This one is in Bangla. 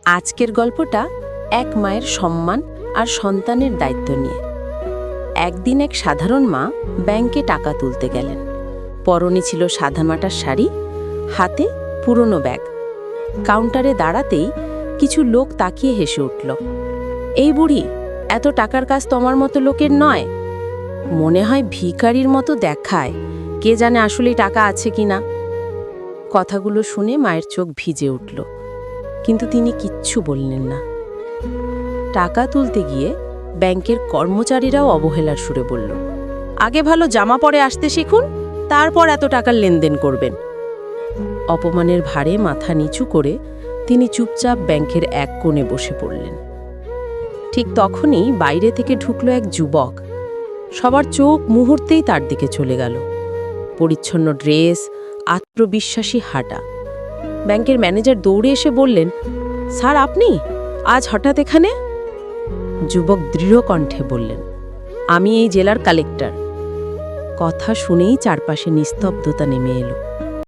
আজকের গল্পটা এক মায়ের সম্মান আর সন্তানের দায়িত্ব নিয়ে। একদিন এক সাধারণ মা ব্যাংকে টাকা তুলতে গেলেন। পরনে ছিল সাদামাটার শাড়ি, হাতে পুরনো ব্যাগ। কাউন্টারে দাঁড়াতেই কিছু লোক তাকিয়ে হেসে উঠল। এই বুড়ি, এত টাকার কাজ তোমার মতো লোকের নয়। মনে হয় ভিখারির মতো দেখায়, কে জানে আসলেই টাকা আছে কিনা। কথাগুলো শুনে মায়ের চোখ ভিজে উঠল, কিন্তু তিনি কিচ্ছু বললেন না। টাকা তুলতে গিয়ে ব্যাংকের কর্মচারীরাও অবহেলার সুরে বলল, আগে ভালো জামা পরে আসতে শিখুন, তারপর এত টাকার লেনদেন করবেন। অপমানের ভারে মাথা নিচু করে তিনি চুপচাপ ব্যাংকের এক কোণে বসে পড়লেন। ঠিক তখনই বাইরে থেকে ঢুকলো এক যুবক। সবার চোখ মুহূর্তেই তার দিকে চলে গেল। পরিচ্ছন্ন ড্রেস, আত্মবিশ্বাসী হাঁটা। ব্যাংকের ম্যানেজার দৌড়ে এসে বললেন, স্যার আপনি আজ হঠাৎ এখানে? যুবক দৃঢ় কণ্ঠে বললেন, আমি এই জেলার কালেক্টর। কথা শুনেই চারপাশে নিস্তব্ধতা নেমে এলো।